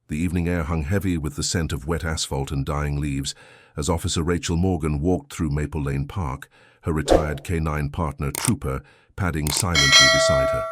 The evening air hung heavy with the scent of wet asphalt and dying leaves as Officer Rachel Morgan walked through Maple Lane Park, her retired K9 partner, Trooper, padding silently beside her.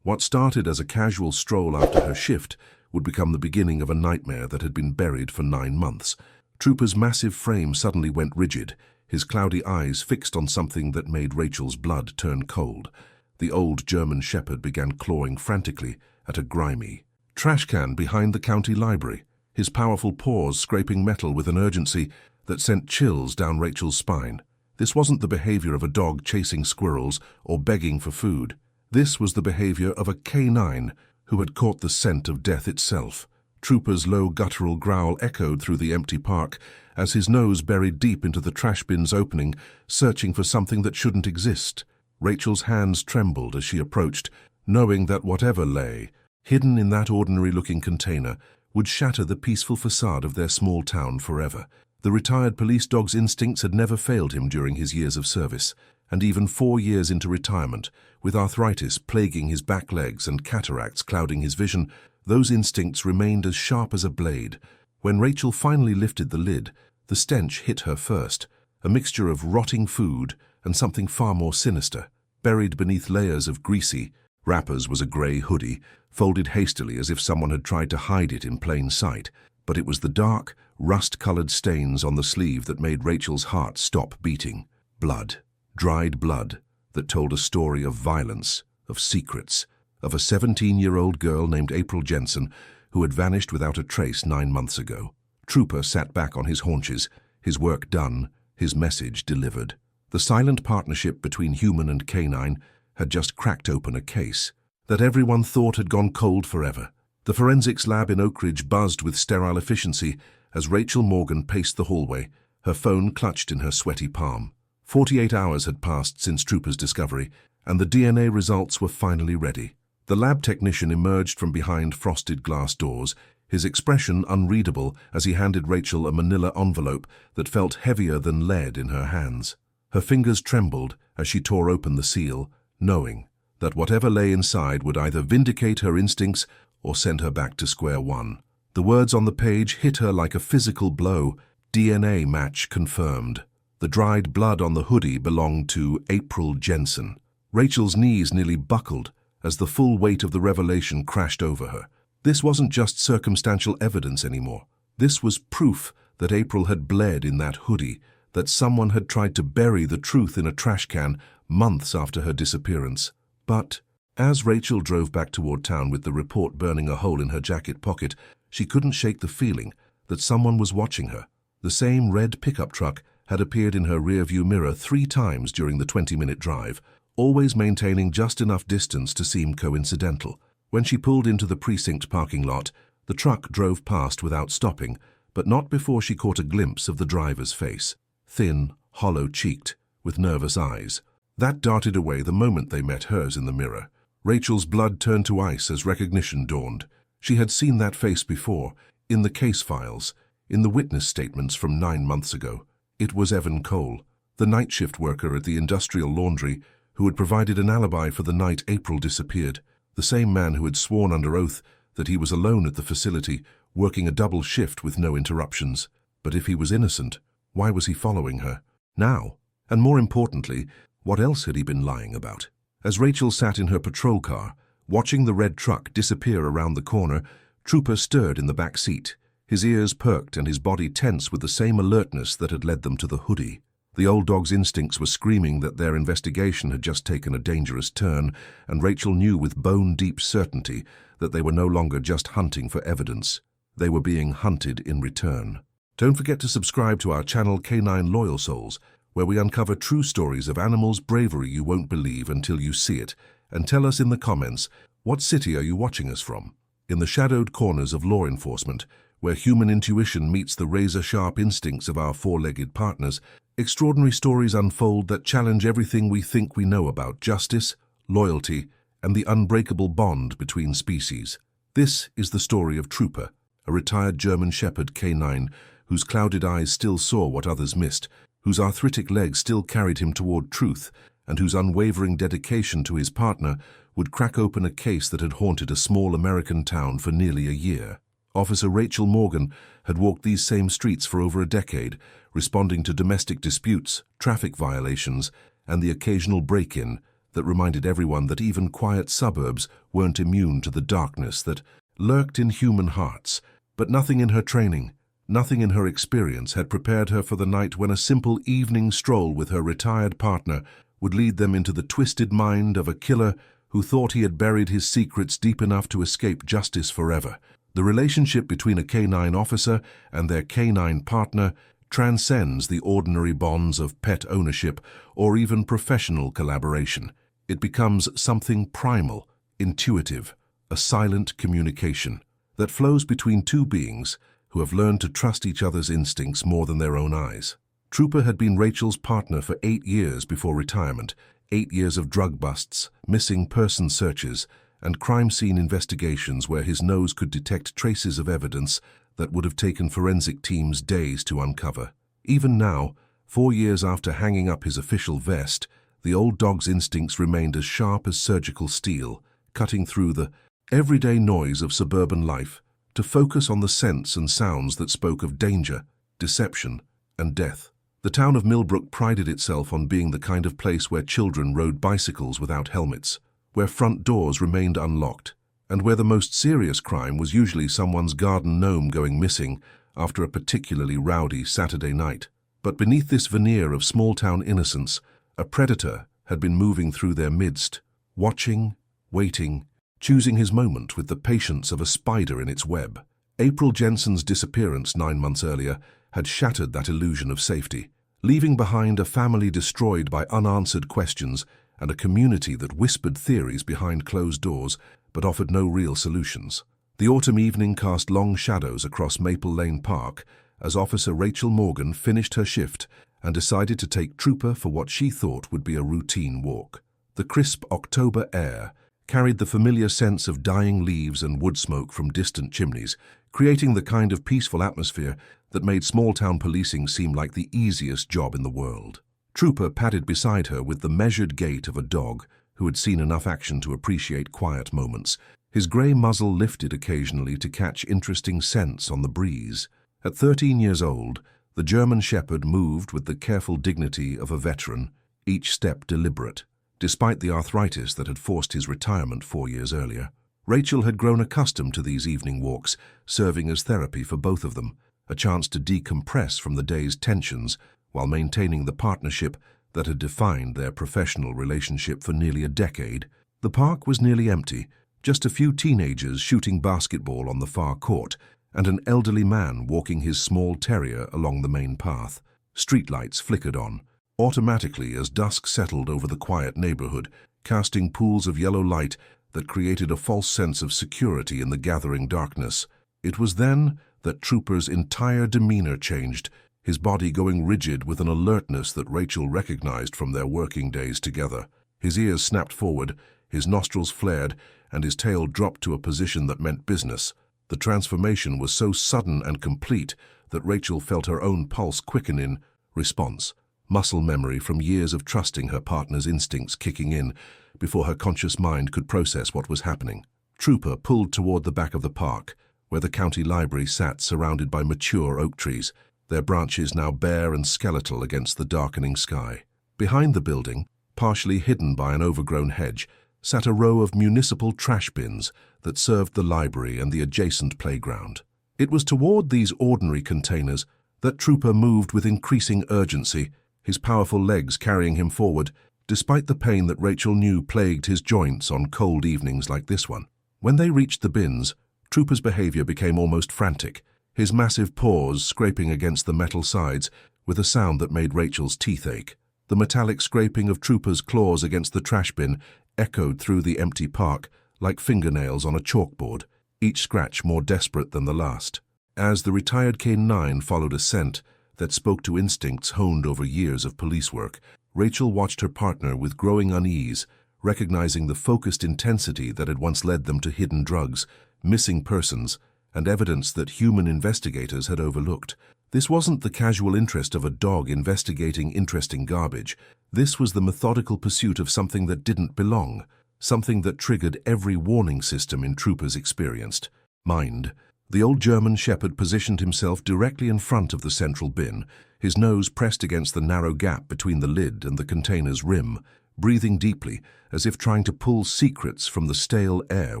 What started as a casual stroll after her shift would become the beginning of a nightmare that had been buried for 9 months. Trooper's massive frame suddenly went rigid, his cloudy eyes fixed on something that made Rachel's blood turn cold. The old German shepherd began clawing frantically at a grimy trash can behind the county library, his powerful paws scraping metal with an urgency that sent chills down Rachel's spine. This wasn't the behavior of a dog chasing squirrels or begging for food. This was the behavior of a K9 who had caught the scent of death itself. Trooper's low guttural growl echoed through the empty park as his nose buried deep into the trash bin's opening, searching for something that shouldn't exist. Rachel's hands trembled as she approached, knowing that whatever lay hidden in that ordinary-looking container would shatter the peaceful facade of their small town forever. The retired police dog's instincts had never failed him during his years of service, and even 4 years into retirement, with arthritis plaguing his back legs and cataracts clouding his vision, those instincts remained as sharp as a blade. When Rachel finally lifted the lid, the stench hit her first, a mixture of rotting food and something far more sinister. Buried beneath layers of greasy wrappers was a grey hoodie, folded hastily as if someone had tried to hide it in plain sight. But it was the dark, rust-colored stains on the sleeve that made Rachel's heart stop beating. Blood, dried blood, that told a story of violence, of secrets, of a 17-year-old girl named April Jensen who had vanished without a trace 9 months ago. Trooper sat back on his haunches, his work done, his message delivered. The silent partnership between human and canine had just cracked open a case that everyone thought had gone cold forever. The forensics lab in Oak Ridge buzzed with sterile efficiency as Rachel Morgan paced the hallway, her phone clutched in her sweaty palm. 48 hours had passed since Trooper's discovery, and the DNA results were finally ready. The lab technician emerged from behind frosted glass doors, his expression unreadable as he handed Rachel a manila envelope that felt heavier than lead in her hands. Her fingers trembled as she tore open the seal, knowing that whatever lay inside would either vindicate her instincts or send her back to square one. The words on the page hit her like a physical blow. DNA match confirmed. The dried blood on the hoodie belonged to April Jensen. Rachel's knees nearly buckled as the full weight of the revelation crashed over her. This wasn't just circumstantial evidence anymore. This was proof that April had bled in that hoodie, that someone had tried to bury the truth in a trash can months after her disappearance. But as Rachel drove back toward town with the report burning a hole in her jacket pocket, she couldn't shake the feeling that someone was watching her. The same red pickup truck had appeared in her rearview mirror 3 times during the 20-minute drive, always maintaining just enough distance to seem coincidental. When she pulled into the precinct parking lot, the truck drove past without stopping, but not before she caught a glimpse of the driver's face. Thin, hollow-cheeked, with nervous eyes. That darted away the moment they met hers in the mirror. Rachel's blood turned to ice as recognition dawned. She had seen that face before, in the case files, in the witness statements from 9 months ago. It was Evan Cole, the night shift worker at the industrial laundry who had provided an alibi for the night April disappeared. The same man who had sworn under oath that he was alone at the facility, working a double shift with no interruptions. But if he was innocent, why was he following her now? And more importantly, what else had he been lying about? As Rachel sat in her patrol car, watching the red truck disappear around the corner, Trooper stirred in the back seat, his ears perked and his body tense with the same alertness that had led them to the hoodie. The old dog's instincts were screaming that their investigation had just taken a dangerous turn, and Rachel knew with bone-deep certainty that they were no longer just hunting for evidence. They were being hunted in return. Don't forget to subscribe to our channel K9 Loyal Souls, where we uncover true stories of animals' bravery you won't believe until you see it, and tell us in the comments, what city are you watching us from? In the shadowed corners of law enforcement, where human intuition meets the razor-sharp instincts of our 4-legged partners, extraordinary stories unfold that challenge everything we think we know about justice, loyalty, and the unbreakable bond between species. This is the story of Trooper, a retired German Shepherd K9 whose clouded eyes still saw what others missed, whose arthritic legs still carried him toward truth, and whose unwavering dedication to his partner would crack open a case that had haunted a small American town for nearly a year. Officer Rachel Morgan had walked these same streets for over a decade, responding to domestic disputes, traffic violations, and the occasional break-in that reminded everyone that even quiet suburbs weren't immune to the darkness that lurked in human hearts. But nothing in her training, nothing in her experience had prepared her for the night when a simple evening stroll with her retired partner would lead them into the twisted mind of a killer who thought he had buried his secrets deep enough to escape justice forever. The relationship between a canine officer and their canine partner transcends the ordinary bonds of pet ownership or even professional collaboration. It becomes something primal, intuitive, a silent communication that flows between two beings who have learned to trust each other's instincts more than their own eyes. Trooper had been Rachel's partner for 8 years before retirement, 8 years of drug busts, missing person searches, and crime scene investigations where his nose could detect traces of evidence that would have taken forensic teams days to uncover. Even now, 4 years after hanging up his official vest, the old dog's instincts remained as sharp as surgical steel, cutting through the everyday noise of suburban life to focus on the scents and sounds that spoke of danger, deception, and death. The town of Millbrook prided itself on being the kind of place where children rode bicycles without helmets, where front doors remained unlocked, and where the most serious crime was usually someone's garden gnome going missing after a particularly rowdy Saturday night. But beneath this veneer of small-town innocence, a predator had been moving through their midst, watching, waiting, choosing his moment with the patience of a spider in its web. April Jensen's disappearance 9 months earlier had shattered that illusion of safety, leaving behind a family destroyed by unanswered questions and a community that whispered theories behind closed doors but offered no real solutions. The autumn evening cast long shadows across Maple Lane Park as Officer Rachel Morgan finished her shift and decided to take Trooper for what she thought would be a routine walk. The crisp October air carried the familiar sense of dying leaves and wood smoke from distant chimneys, creating the kind of peaceful atmosphere that made small-town policing seem like the easiest job in the world. Trooper padded beside her with the measured gait of a dog who had seen enough action to appreciate quiet moments, his grey muzzle lifted occasionally to catch interesting scents on the breeze. At 13 years old, the German Shepherd moved with the careful dignity of a veteran, each step deliberate. Despite the arthritis that had forced his retirement 4 years earlier, Rachel had grown accustomed to these evening walks, serving as therapy for both of them, a chance to decompress from the day's tensions while maintaining the partnership that had defined their professional relationship for nearly a decade. The park was nearly empty, just a few teenagers shooting basketball on the far court and an elderly man walking his small terrier along the main path. Streetlights flickered on, automatically as dusk settled over the quiet neighborhood, casting pools of yellow light that created a false sense of security in the gathering darkness. It was then that Trooper's entire demeanor changed, his body going rigid with an alertness that Rachel recognized from their working days together. His ears snapped forward, his nostrils flared, and his tail dropped to a position that meant business. The transformation was so sudden and complete that Rachel felt her own pulse quicken in response, muscle memory from years of trusting her partner's instincts kicking in before her conscious mind could process what was happening. Trooper pulled toward the back of the park, where the county library sat surrounded by mature oak trees, their branches now bare and skeletal against the darkening sky. Behind the building, partially hidden by an overgrown hedge, sat a row of municipal trash bins that served the library and the adjacent playground. It was toward these ordinary containers that Trooper moved with increasing urgency, his powerful legs carrying him forward, despite the pain that Rachel knew plagued his joints on cold evenings like this one. When they reached the bins, Trooper's behavior became almost frantic, his massive paws scraping against the metal sides with a sound that made Rachel's teeth ache. The metallic scraping of Trooper's claws against the trash bin echoed through the empty park like fingernails on a chalkboard, each scratch more desperate than the last. As the retired K9 followed a scent that spoke to instincts honed over years of police work, Rachel watched her partner with growing unease, recognizing the focused intensity that had once led them to hidden drugs, missing persons, and evidence that human investigators had overlooked. This wasn't the casual interest of a dog investigating interesting garbage. This was the methodical pursuit of something that didn't belong, something that triggered every warning system in Trooper's experienced mind. The old German shepherd positioned himself directly in front of the central bin, his nose pressed against the narrow gap between the lid and the container's rim, breathing deeply, as if trying to pull secrets from the stale air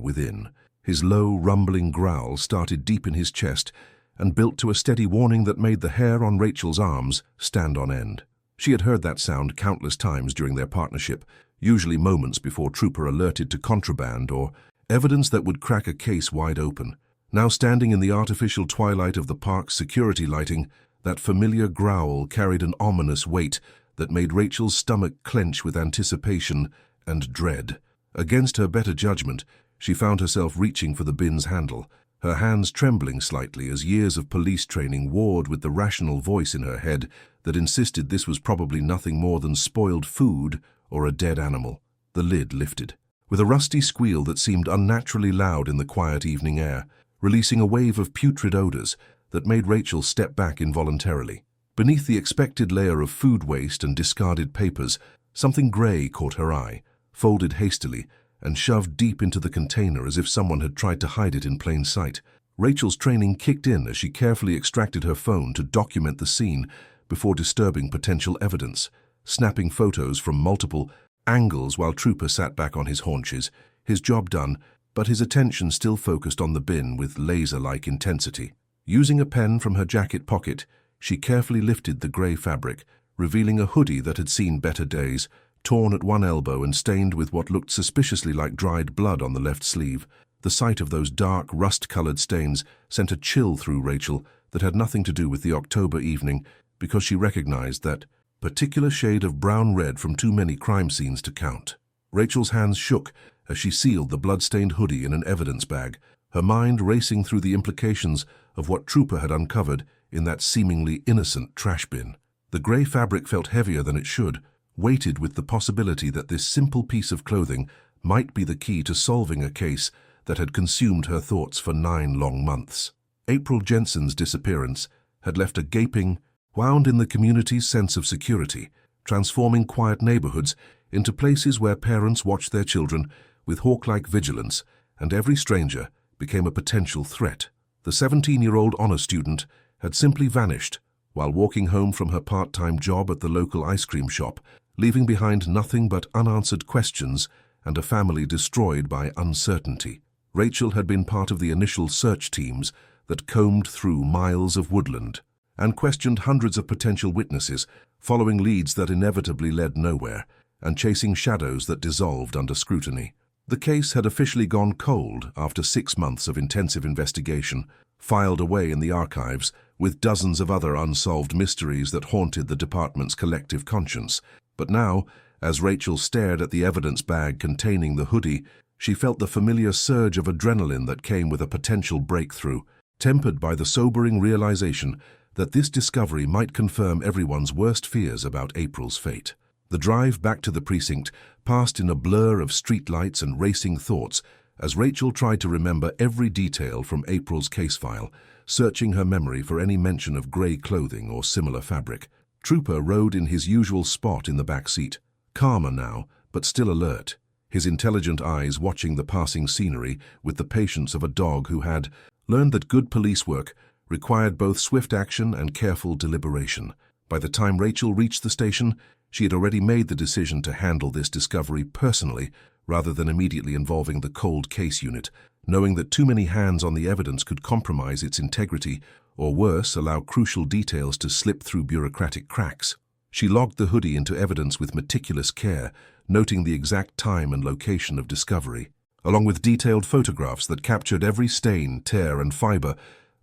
within. His low, rumbling growl started deep in his chest and built to a steady warning that made the hair on Rachel's arms stand on end. She had heard that sound countless times during their partnership, usually moments before Trooper alerted to contraband or evidence that would crack a case wide open. Now standing in the artificial twilight of the park's security lighting, that familiar growl carried an ominous weight that made Rachel's stomach clench with anticipation and dread. Against her better judgment, she found herself reaching for the bin's handle, her hands trembling slightly as years of police training warred with the rational voice in her head that insisted this was probably nothing more than spoiled food or a dead animal. The lid lifted. With a rusty squeal that seemed unnaturally loud in the quiet evening air, releasing a wave of putrid odors that made Rachel step back involuntarily. Beneath the expected layer of food waste and discarded papers, something grey caught her eye, folded hastily, and shoved deep into the container as if someone had tried to hide it in plain sight. Rachel's training kicked in as she carefully extracted her phone to document the scene before disturbing potential evidence, snapping photos from multiple angles while Trooper sat back on his haunches, his job done, but his attention still focused on the bin with laser-like intensity. Using a pen from her jacket pocket, she carefully lifted the grey fabric, revealing a hoodie that had seen better days, torn at one elbow and stained with what looked suspiciously like dried blood on the left sleeve. The sight of those dark, rust-colored stains sent a chill through Rachel that had nothing to do with the October evening, because she recognized that particular shade of brown-red from too many crime scenes to count. Rachel's hands shook as she sealed the blood-stained hoodie in an evidence bag, her mind racing through the implications of what Trooper had uncovered in that seemingly innocent trash bin. The grey fabric felt heavier than it should, weighted with the possibility that this simple piece of clothing might be the key to solving a case that had consumed her thoughts for 9 long months. April Jensen's disappearance had left a gaping wound in the community's sense of security, transforming quiet neighborhoods into places where parents watched their children with hawk-like vigilance, and every stranger became a potential threat. The 17-year-old honor student had simply vanished while walking home from her part-time job at the local ice cream shop, leaving behind nothing but unanswered questions and a family destroyed by uncertainty. Rachel had been part of the initial search teams that combed through miles of woodland and questioned hundreds of potential witnesses, following leads that inevitably led nowhere and chasing shadows that dissolved under scrutiny. The case had officially gone cold after 6 months of intensive investigation, filed away in the archives with dozens of other unsolved mysteries that haunted the department's collective conscience. But now, as Rachel stared at the evidence bag containing the hoodie, she felt the familiar surge of adrenaline that came with a potential breakthrough, tempered by the sobering realization that this discovery might confirm everyone's worst fears about April's fate. The drive back to the precinct passed in a blur of streetlights and racing thoughts as Rachel tried to remember every detail from April's case file, searching her memory for any mention of grey clothing or similar fabric. Trooper rode in his usual spot in the back seat, calmer now, but still alert, his intelligent eyes watching the passing scenery with the patience of a dog who had learned that good police work required both swift action and careful deliberation. By the time Rachel reached the station, she had already made the decision to handle this discovery personally rather than immediately involving the cold case unit, knowing that too many hands on the evidence could compromise its integrity or worse, allow crucial details to slip through bureaucratic cracks. She logged the hoodie into evidence with meticulous care, noting the exact time and location of discovery, along with detailed photographs that captured every stain, tear, and fiber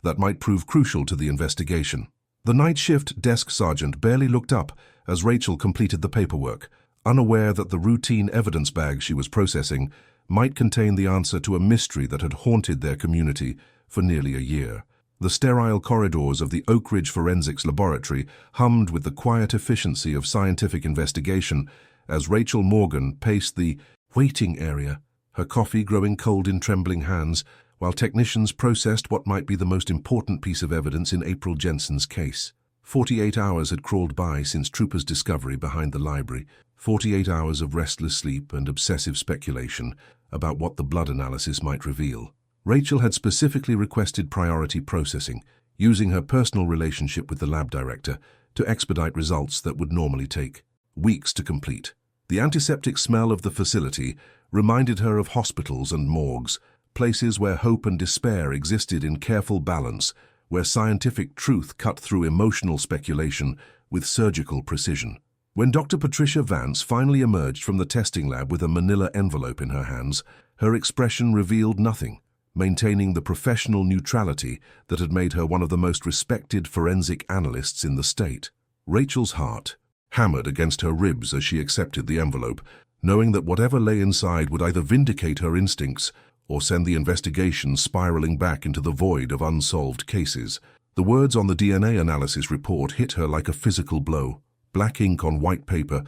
that might prove crucial to the investigation. The night shift desk sergeant barely looked up as Rachel completed the paperwork, unaware that the routine evidence bag she was processing might contain the answer to a mystery that had haunted their community for nearly a year. The sterile corridors of the Oak Ridge Forensics Laboratory hummed with the quiet efficiency of scientific investigation as Rachel Morgan paced the waiting area, her coffee growing cold in trembling hands, while technicians processed what might be the most important piece of evidence in April Jensen's case. 48 hours had crawled by since Trooper's discovery behind the library, 48 hours of restless sleep and obsessive speculation about what the blood analysis might reveal. Rachel had specifically requested priority processing, using her personal relationship with the lab director to expedite results that would normally take weeks to complete. The antiseptic smell of the facility reminded her of hospitals and morgues, places where hope and despair existed in careful balance, where scientific truth cut through emotional speculation with surgical precision. When Dr. Patricia Vance finally emerged from the testing lab with a manila envelope in her hands, her expression revealed nothing, maintaining the professional neutrality that had made her one of the most respected forensic analysts in the state. Rachel's heart hammered against her ribs as she accepted the envelope, knowing that whatever lay inside would either vindicate her instincts or send the investigation spiraling back into the void of unsolved cases. The words on the DNA analysis report hit her like a physical blow, black ink on white paper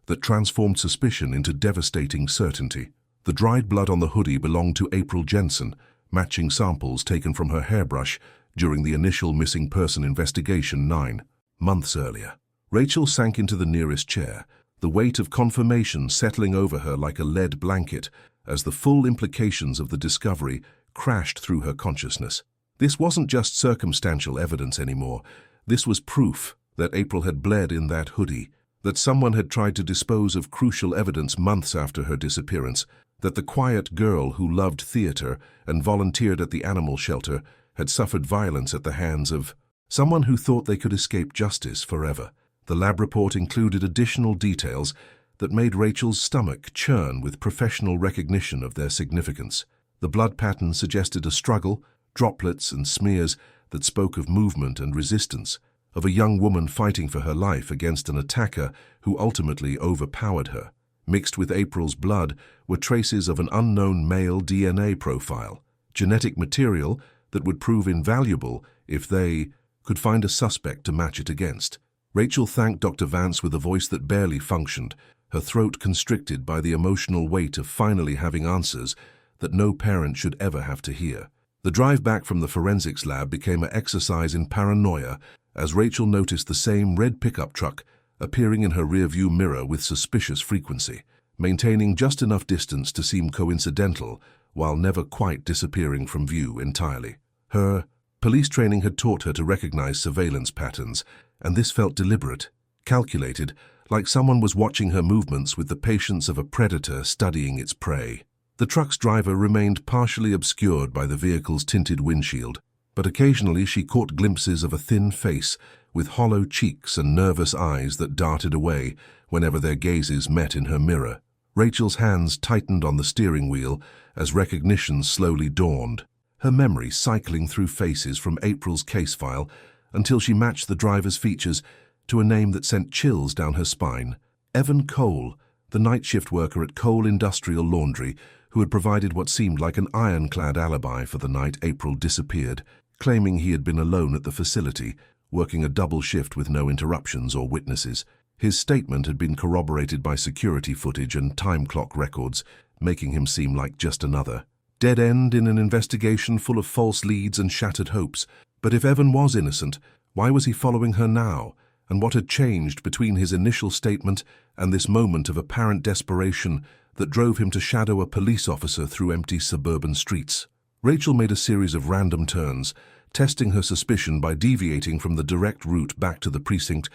that transformed suspicion into devastating certainty. The dried blood on the hoodie belonged to April Jensen, matching samples taken from her hairbrush during the initial missing person investigation 9 months earlier. Rachel sank into the nearest chair, the weight of confirmation settling over her like a lead blanket as the full implications of the discovery crashed through her consciousness. This wasn't just circumstantial evidence anymore. This was proof that April had bled in that hoodie, that someone had tried to dispose of crucial evidence months after her disappearance, that the quiet girl who loved theater and volunteered at the animal shelter had suffered violence at the hands of someone who thought they could escape justice forever. The lab report included additional details that made Rachel's stomach churn with professional recognition of their significance. The blood pattern suggested a struggle, droplets and smears that spoke of movement and resistance, of a young woman fighting for her life against an attacker who ultimately overpowered her. Mixed with April's blood were traces of an unknown male DNA profile, genetic material that would prove invaluable if they could find a suspect to match it against. Rachel thanked Dr. Vance with a voice that barely functioned, her throat constricted by the emotional weight of finally having answers that no parent should ever have to hear. The drive back from the forensics lab became an exercise in paranoia as Rachel noticed the same red pickup truck appearing in her rearview mirror with suspicious frequency, maintaining just enough distance to seem coincidental while never quite disappearing from view entirely. Her police training had taught her to recognize surveillance patterns, and this felt deliberate, calculated, like someone was watching her movements with the patience of a predator studying its prey. The truck's driver remained partially obscured by the vehicle's tinted windshield, but occasionally she caught glimpses of a thin face with hollow cheeks and nervous eyes that darted away whenever their gazes met in her mirror. Rachel's hands tightened on the steering wheel as recognition slowly dawned, her memory cycling through faces from April's case file until she matched the driver's features to a name that sent chills down her spine. Evan Cole, the night shift worker at Cole Industrial Laundry, who had provided what seemed like an ironclad alibi for the night April disappeared, claiming he had been alone at the facility, working a double shift with no interruptions or witnesses. His statement had been corroborated by security footage and time clock records, making him seem like just another dead end in an investigation full of false leads and shattered hopes. But if Evan was innocent, why was he following her now? And what had changed between his initial statement and this moment of apparent desperation that drove him to shadow a police officer through empty suburban streets? Rachel made a series of random turns, testing her suspicion by deviating from the direct route back to the precinct,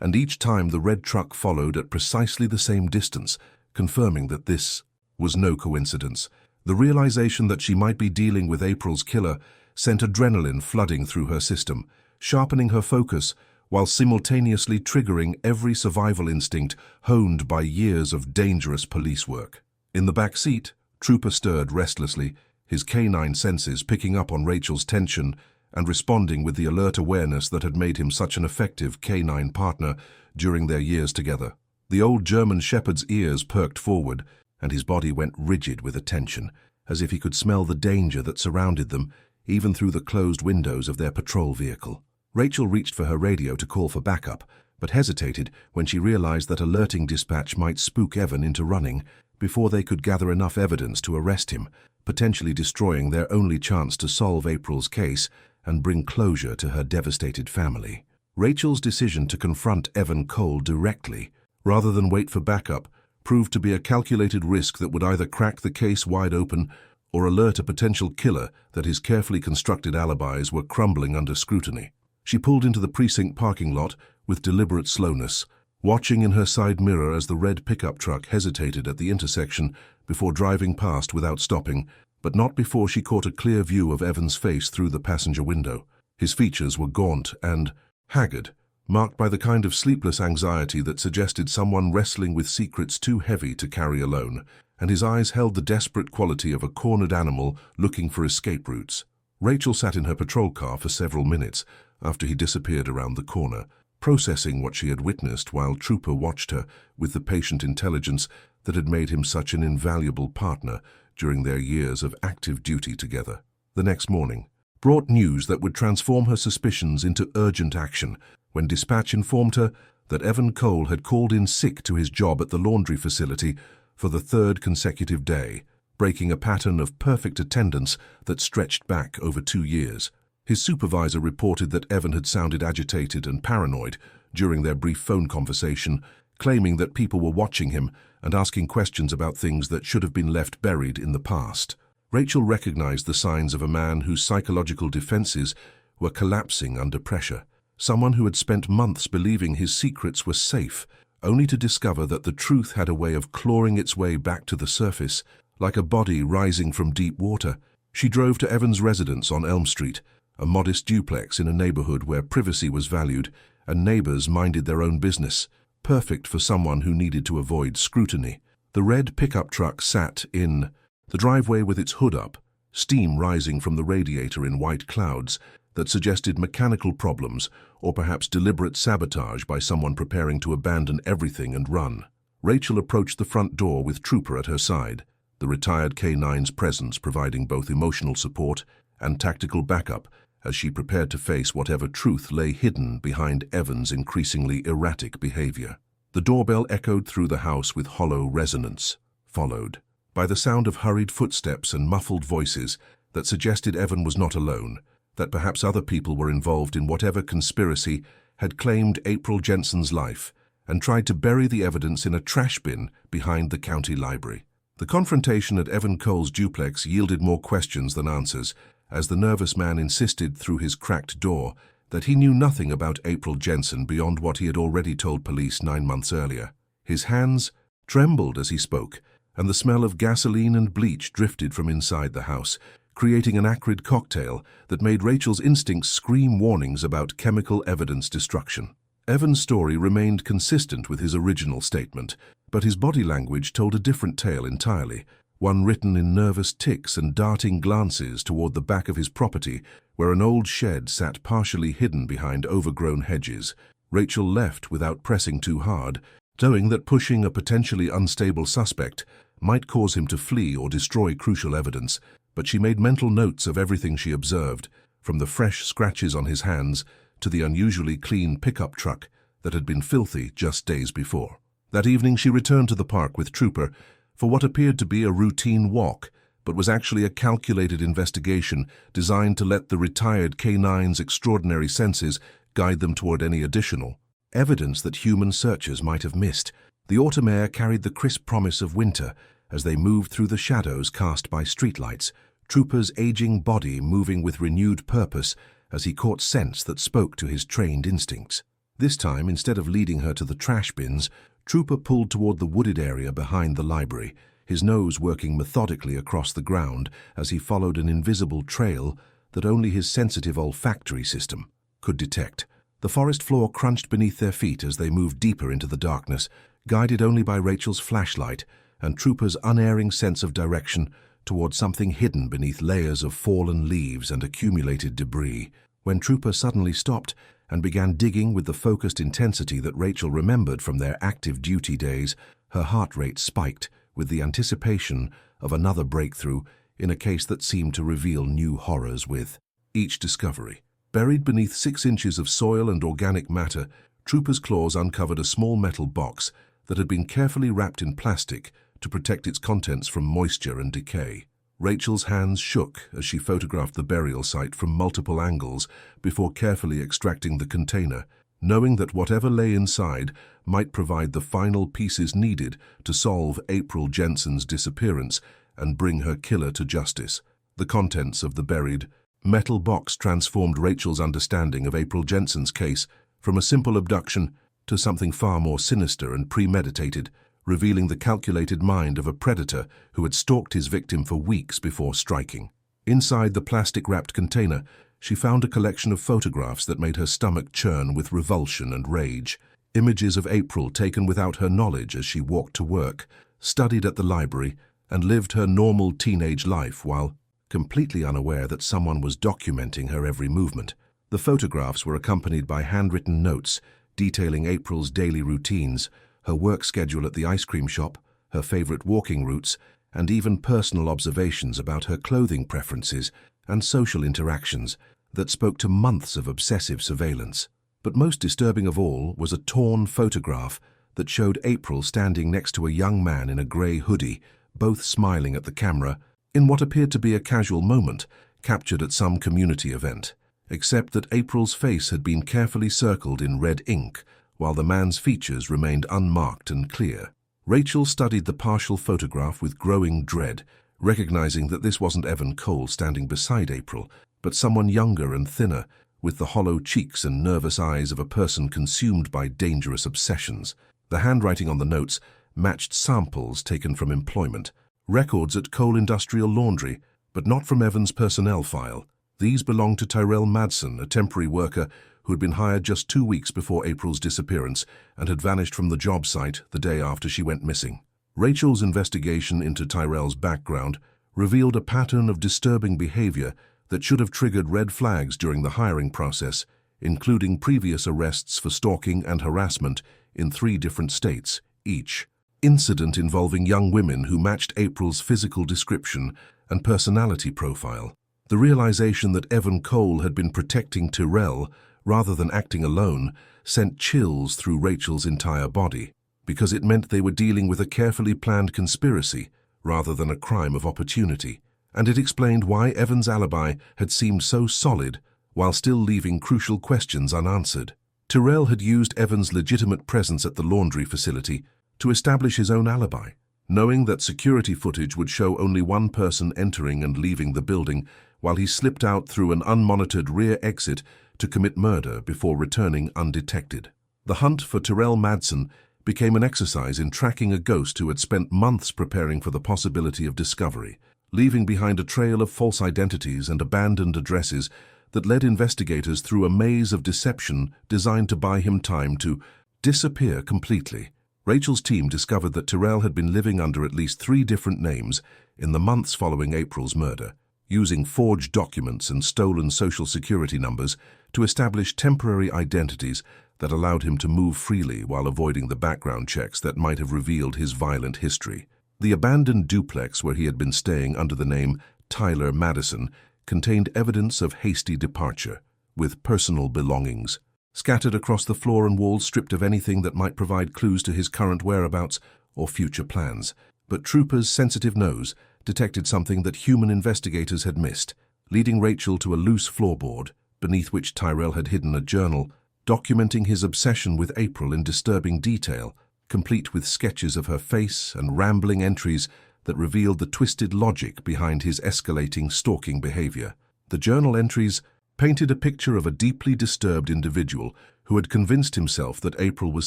and each time the red truck followed at precisely the same distance, confirming that this was no coincidence. The realization that she might be dealing with April's killer sent adrenaline flooding through her system, sharpening her focus while simultaneously triggering every survival instinct honed by years of dangerous police work. In the back seat, Trooper stirred restlessly, his canine senses picking up on Rachel's tension and responding with the alert awareness that had made him such an effective canine partner during their years together. The old German shepherd's ears perked forward, and his body went rigid with attention, as if he could smell the danger that surrounded them, even through the closed windows of their patrol vehicle. Rachel reached for her radio to call for backup, but hesitated when she realized that alerting dispatch might spook Evan into running before they could gather enough evidence to arrest him, potentially destroying their only chance to solve April's case and bring closure to her devastated family. Rachel's decision to confront Evan Cole directly, rather than wait for backup, proved to be a calculated risk that would either crack the case wide open or alert a potential killer that his carefully constructed alibis were crumbling under scrutiny. She pulled into the precinct parking lot with deliberate slowness, watching in her side mirror as the red pickup truck hesitated at the intersection before driving past without stopping, but not before she caught a clear view of Evan's face through the passenger window. His features were gaunt and haggard, marked by the kind of sleepless anxiety that suggested someone wrestling with secrets too heavy to carry alone, and his eyes held the desperate quality of a cornered animal looking for escape routes. Rachel sat in her patrol car for several minutes after he disappeared around the corner, processing what she had witnessed while Trooper watched her with the patient intelligence that had made him such an invaluable partner during their years of active duty together. The next morning brought news that would transform her suspicions into urgent action when dispatch informed her that Evan Cole had called in sick to his job at the laundry facility for the third consecutive day, breaking a pattern of perfect attendance that stretched back over 2 years. His supervisor reported that Evan had sounded agitated and paranoid during their brief phone conversation, claiming that people were watching him and asking questions about things that should have been left buried in the past. Rachel recognized the signs of a man whose psychological defenses were collapsing under pressure, someone who had spent months believing his secrets were safe, only to discover that the truth had a way of clawing its way back to the surface, like a body rising from deep water. She drove to Evan's residence on Elm Street, a modest duplex in a neighborhood where privacy was valued and neighbors minded their own business, perfect for someone who needed to avoid scrutiny. The red pickup truck sat in the driveway with its hood up, steam rising from the radiator in white clouds that suggested mechanical problems or perhaps deliberate sabotage by someone preparing to abandon everything and run. Rachel approached the front door with Trooper at her side, the retired K9's presence providing both emotional support and tactical backup as she prepared to face whatever truth lay hidden behind Evan's increasingly erratic behavior. The doorbell echoed through the house with hollow resonance, followed by the sound of hurried footsteps and muffled voices that suggested Evan was not alone, that perhaps other people were involved in whatever conspiracy had claimed April Jensen's life and tried to bury the evidence in a trash bin behind the county library. The confrontation at Evan Cole's duplex yielded more questions than answers, as the nervous man insisted through his cracked door that he knew nothing about April Jensen beyond what he had already told police 9 months earlier. His hands trembled as he spoke, and the smell of gasoline and bleach drifted from inside the house, creating an acrid cocktail that made Rachel's instincts scream warnings about chemical evidence destruction. Evan's story remained consistent with his original statement, but his body language told a different tale entirely, one written in nervous tics and darting glances toward the back of his property, where an old shed sat partially hidden behind overgrown hedges. Rachel left without pressing too hard, knowing that pushing a potentially unstable suspect might cause him to flee or destroy crucial evidence, but she made mental notes of everything she observed, from the fresh scratches on his hands to the unusually clean pickup truck that had been filthy just days before. That evening she returned to the park with Trooper for what appeared to be a routine walk, but was actually a calculated investigation designed to let the retired K9's extraordinary senses guide them toward any additional evidence that human searchers might have missed. The autumn air carried the crisp promise of winter as they moved through the shadows cast by streetlights, Trooper's aging body moving with renewed purpose as he caught scents that spoke to his trained instincts. This time, instead of leading her to the trash bins, Trooper pulled toward the wooded area behind the library, his nose working methodically across the ground as he followed an invisible trail that only his sensitive olfactory system could detect. The forest floor crunched beneath their feet as they moved deeper into the darkness, guided only by Rachel's flashlight and Trooper's unerring sense of direction toward something hidden beneath layers of fallen leaves and accumulated debris. When Trooper suddenly stopped and began digging with the focused intensity that Rachel remembered from their active duty days, her heart rate spiked with the anticipation of another breakthrough in a case that seemed to reveal new horrors with each discovery. Buried beneath 6 inches of soil and organic matter, Trooper's claws uncovered a small metal box that had been carefully wrapped in plastic to protect its contents from moisture and decay. Rachel's hands shook as she photographed the burial site from multiple angles before carefully extracting the container, knowing that whatever lay inside might provide the final pieces needed to solve April Jensen's disappearance and bring her killer to justice. The contents of the buried metal box transformed Rachel's understanding of April Jensen's case from a simple abduction to something far more sinister and premeditated, revealing the calculated mind of a predator who had stalked his victim for weeks before striking. Inside the plastic-wrapped container, she found a collection of photographs that made her stomach churn with revulsion and rage. Images of April taken without her knowledge as she walked to work, studied at the library, and lived her normal teenage life while completely unaware that someone was documenting her every movement. The photographs were accompanied by handwritten notes detailing April's daily routines, her work schedule at the ice cream shop, her favorite walking routes, and even personal observations about her clothing preferences and social interactions that spoke to months of obsessive surveillance. But most disturbing of all was a torn photograph that showed April standing next to a young man in a grey hoodie, both smiling at the camera, in what appeared to be a casual moment captured at some community event, except that April's face had been carefully circled in red ink, while the man's features remained unmarked and clear. Rachel studied the partial photograph with growing dread, recognizing that this wasn't Evan Cole standing beside April, but someone younger and thinner, with the hollow cheeks and nervous eyes of a person consumed by dangerous obsessions. The handwriting on the notes matched samples taken from employment, records at Cole Industrial Laundry, but not from Evan's personnel file. These belonged to Tyrell Madsen, a temporary worker who had been hired just 2 weeks before April's disappearance and had vanished from the job site the day after she went missing. Rachel's investigation into Tyrell's background revealed a pattern of disturbing behavior that should have triggered red flags during the hiring process, including previous arrests for stalking and harassment in 3 different states, each incident involving young women who matched April's physical description and personality profile. The realization that Evan Cole had been protecting Tyrell rather than acting alone sent chills through Rachel's entire body, because it meant they were dealing with a carefully planned conspiracy rather than a crime of opportunity. And it explained why Evan's alibi had seemed so solid while still leaving crucial questions unanswered. Tyrell had used Evan's legitimate presence at the laundry facility to establish his own alibi, knowing that security footage would show only one person entering and leaving the building while he slipped out through an unmonitored rear exit to commit murder before returning undetected. The hunt for Tyrell Madsen became an exercise in tracking a ghost who had spent months preparing for the possibility of discovery, leaving behind a trail of false identities and abandoned addresses that led investigators through a maze of deception designed to buy him time to disappear completely. Rachel's team discovered that Tyrell had been living under at least 3 different names in the months following April's murder, using forged documents and stolen social security numbers to establish temporary identities that allowed him to move freely while avoiding the background checks that might have revealed his violent history. The abandoned duplex where he had been staying under the name Tyler Madison contained evidence of hasty departure, with personal belongings scattered across the floor and walls stripped of anything that might provide clues to his current whereabouts or future plans. But Trooper's sensitive nose detected something that human investigators had missed, leading Rachel to a loose floorboard, beneath which Tyrell had hidden a journal, documenting his obsession with April in disturbing detail, complete with sketches of her face and rambling entries that revealed the twisted logic behind his escalating stalking behavior. The journal entries painted a picture of a deeply disturbed individual who had convinced himself that April was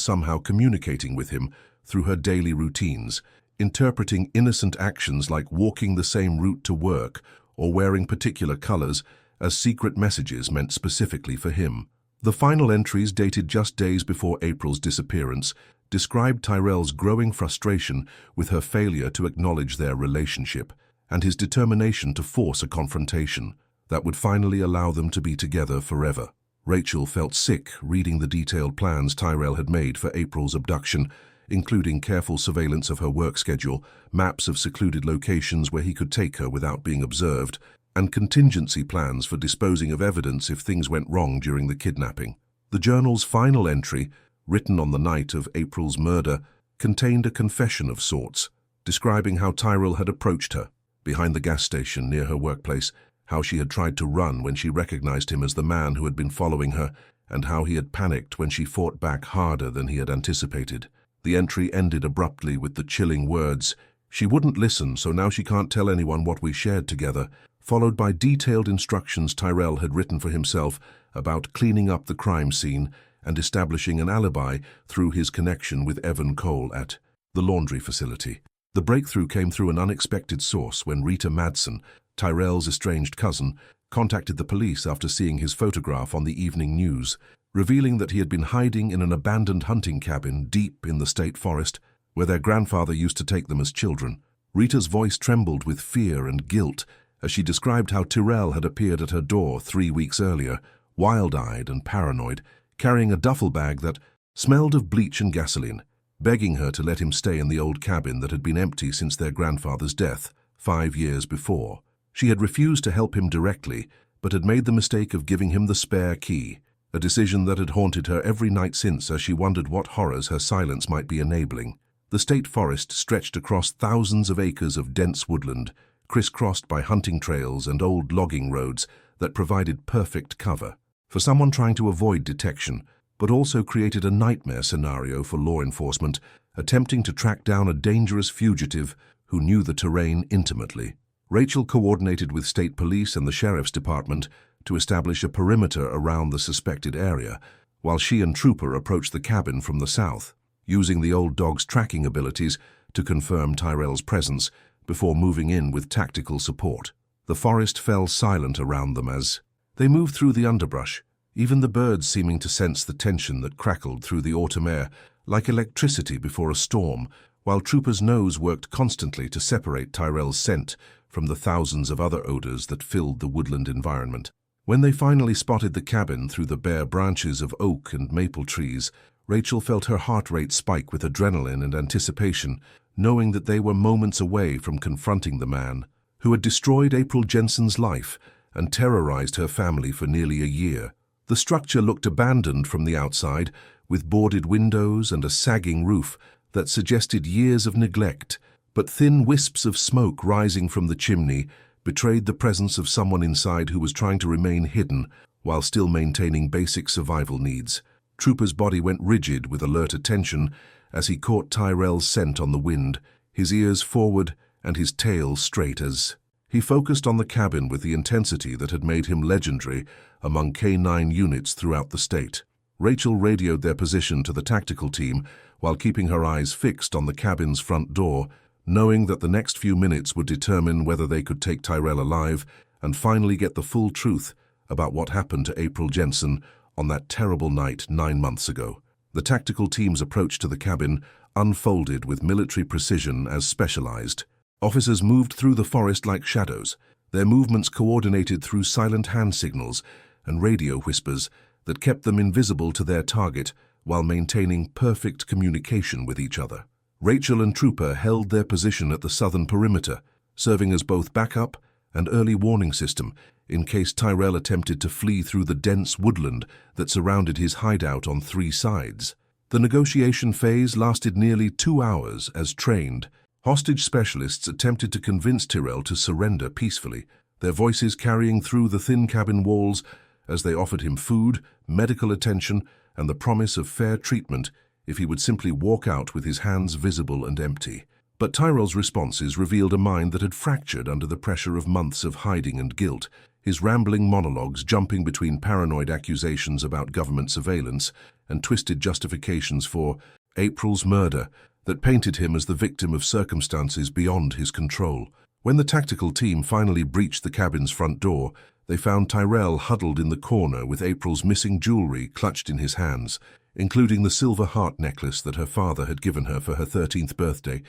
somehow communicating with him through her daily routines, interpreting innocent actions like walking the same route to work or wearing particular colors as secret messages meant specifically for him. The final entries, dated just days before April's disappearance, described Tyrell's growing frustration with her failure to acknowledge their relationship and his determination to force a confrontation that would finally allow them to be together forever. Rachel felt sick reading the detailed plans Tyrell had made for April's abduction, including careful surveillance of her work schedule, maps of secluded locations where he could take her without being observed, and contingency plans for disposing of evidence if things went wrong during the kidnapping. The journal's final entry, written on the night of April's murder, contained a confession of sorts, describing how Tyrell had approached her behind the gas station near her workplace, how she had tried to run when she recognized him as the man who had been following her, and how he had panicked when she fought back harder than he had anticipated. The entry ended abruptly with the chilling words, She wouldn't listen, so now she can't tell anyone what we shared together, followed by detailed instructions Tyrell had written for himself about cleaning up the crime scene and establishing an alibi through his connection with Evan Cole at the laundry facility. The breakthrough came through an unexpected source when Rita Madsen, Tyrell's estranged cousin, contacted the police after seeing his photograph on the evening news, revealing that he had been hiding in an abandoned hunting cabin deep in the state forest where their grandfather used to take them as children. Rita's voice trembled with fear and guilt as she described how Tyrell had appeared at her door 3 weeks earlier, wild-eyed and paranoid, carrying a duffel bag that smelled of bleach and gasoline, begging her to let him stay in the old cabin that had been empty since their grandfather's death 5 years before. She had refused to help him directly, but had made the mistake of giving him the spare key, a decision that had haunted her every night since as she wondered what horrors her silence might be enabling. The state forest stretched across thousands of acres of dense woodland, crisscrossed by hunting trails and old logging roads that provided perfect cover for someone trying to avoid detection, but also created a nightmare scenario for law enforcement attempting to track down a dangerous fugitive who knew the terrain intimately. Rachel coordinated with state police and the sheriff's department to establish a perimeter around the suspected area, while she and Trooper approached the cabin from the south, using the old dog's tracking abilities to confirm Tyrell's presence before moving in with tactical support. The forest fell silent around them as they moved through the underbrush, even the birds seeming to sense the tension that crackled through the autumn air like electricity before a storm, while Trooper's nose worked constantly to separate Tyrell's scent from the thousands of other odors that filled the woodland environment. When they finally spotted the cabin through the bare branches of oak and maple trees, Rachel felt her heart rate spike with adrenaline and anticipation, knowing that they were moments away from confronting the man who had destroyed April Jensen's life and terrorized her family for nearly a year. The structure looked abandoned from the outside, with boarded windows and a sagging roof that suggested years of neglect, but thin wisps of smoke rising from the chimney betrayed the presence of someone inside who was trying to remain hidden while still maintaining basic survival needs. Trooper's body went rigid with alert attention as he caught Tyrell's scent on the wind, his ears forward and his tail straight as he focused on the cabin with the intensity that had made him legendary among K9 units throughout the state. Rachel radioed their position to the tactical team while keeping her eyes fixed on the cabin's front door, knowing that the next few minutes would determine whether they could take Tyrell alive and finally get the full truth about what happened to April Jensen on that terrible night 9 months ago. The tactical team's approach to the cabin unfolded with military precision as specialized. Officers moved through the forest like shadows, their movements coordinated through silent hand signals and radio whispers that kept them invisible to their target while maintaining perfect communication with each other. Rachel and Trooper held their position at the southern perimeter, serving as both backup and early warning system in case Tyrell attempted to flee through the dense woodland that surrounded his hideout on 3 sides. The negotiation phase lasted nearly 2 hours as trained, hostage specialists attempted to convince Tyrell to surrender peacefully, their voices carrying through the thin cabin walls as they offered him food, medical attention, and the promise of fair treatment if he would simply walk out with his hands visible and empty. But Tyrell's responses revealed a mind that had fractured under the pressure of months of hiding and guilt, his rambling monologues jumping between paranoid accusations about government surveillance and twisted justifications for April's murder that painted him as the victim of circumstances beyond his control. When the tactical team finally breached the cabin's front door, they found Tyrell huddled in the corner with April's missing jewelry clutched in his hands, including the silver heart necklace that her father had given her for her 13th birthday,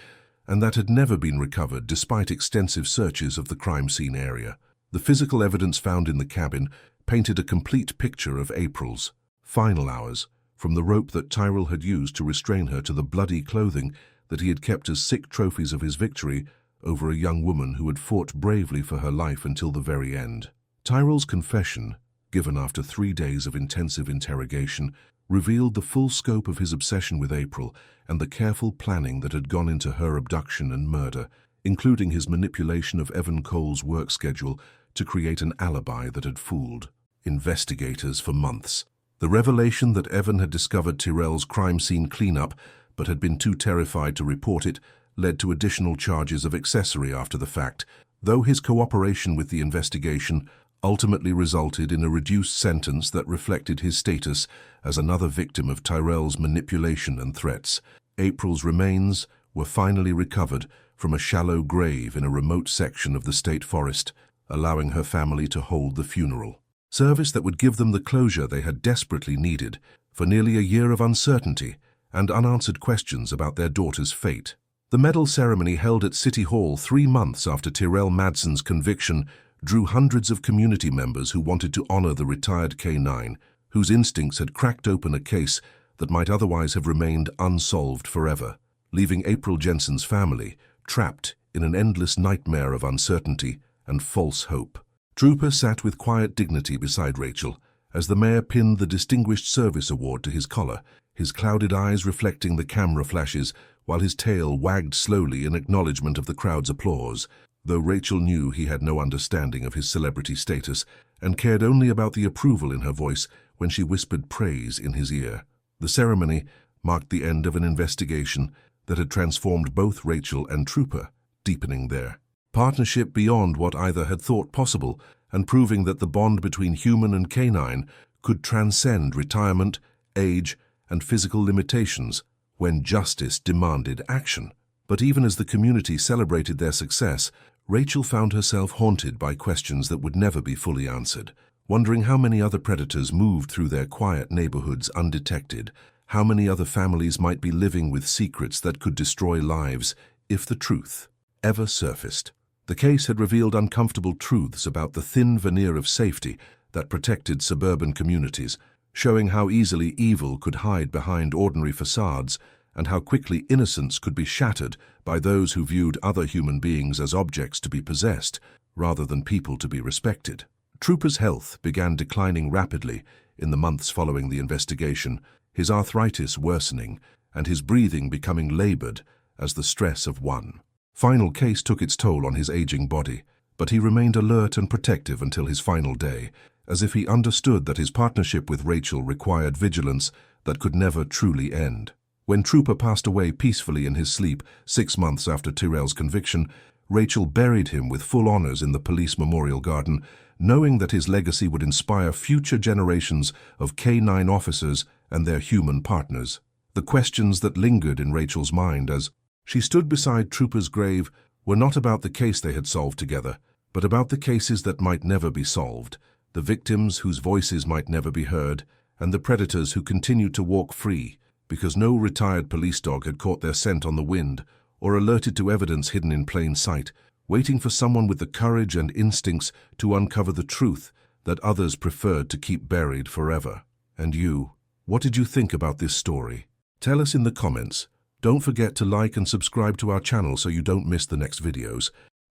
and that had never been recovered despite extensive searches of the crime scene area. The physical evidence found in the cabin painted a complete picture of April's final hours, from the rope that Tyrell had used to restrain her to the bloody clothing that he had kept as sick trophies of his victory over a young woman who had fought bravely for her life until the very end. Tyrell's confession, given after 3 days of intensive interrogation, revealed the full scope of his obsession with April and the careful planning that had gone into her abduction and murder, including his manipulation of Evan Cole's work schedule to create an alibi that had fooled investigators for months. The revelation that Evan had discovered Tyrell's crime scene cleanup but had been too terrified to report it led to additional charges of accessory after the fact, though his cooperation with the investigation ultimately resulted in a reduced sentence that reflected his status as another victim of Tyrell's manipulation and threats. April's remains were finally recovered from a shallow grave in a remote section of the state forest, allowing her family to hold the funeral. Service that would give them the closure they had desperately needed for nearly a year of uncertainty and unanswered questions about their daughter's fate. The medal ceremony held at City Hall 3 months after Tyrell Madson's conviction drew hundreds of community members who wanted to honor the retired K9, whose instincts had cracked open a case that might otherwise have remained unsolved forever, leaving April Jensen's family trapped in an endless nightmare of uncertainty and false hope. Trooper sat with quiet dignity beside Rachel as the mayor pinned the Distinguished Service Award to his collar, his clouded eyes reflecting the camera flashes while his tail wagged slowly in acknowledgement of the crowd's applause, though Rachel knew he had no understanding of his celebrity status and cared only about the approval in her voice when she whispered praise in his ear. The ceremony marked the end of an investigation that had transformed both Rachel and Trooper, deepening their partnership beyond what either had thought possible and proving that the bond between human and canine could transcend retirement, age, and physical limitations when justice demanded action. But even as the community celebrated their success, Rachel found herself haunted by questions that would never be fully answered, wondering how many other predators moved through their quiet neighborhoods undetected, how many other families might be living with secrets that could destroy lives if the truth ever surfaced. The case had revealed uncomfortable truths about the thin veneer of safety that protected suburban communities, showing how easily evil could hide behind ordinary facades and how quickly innocence could be shattered by those who viewed other human beings as objects to be possessed rather than people to be respected. Trooper's health began declining rapidly in the months following the investigation, his arthritis worsening and his breathing becoming labored as the stress of one final case took its toll on his aging body, but he remained alert and protective until his final day, as if he understood that his partnership with Rachel required vigilance that could never truly end. When Trooper passed away peacefully in his sleep 6 months after Tyrell's conviction, Rachel buried him with full honors in the police memorial garden, knowing that his legacy would inspire future generations of K9 officers and their human partners. The questions that lingered in Rachel's mind as she stood beside Trooper's grave were not about the case they had solved together, but about the cases that might never be solved, the victims whose voices might never be heard, and the predators who continued to walk free because no retired police dog had caught their scent on the wind or alerted to evidence hidden in plain sight, waiting for someone with the courage and instincts to uncover the truth that others preferred to keep buried forever. And you, what did you think about this story? Tell us in the comments. Don't forget to like and subscribe to our channel so you don't miss the next videos.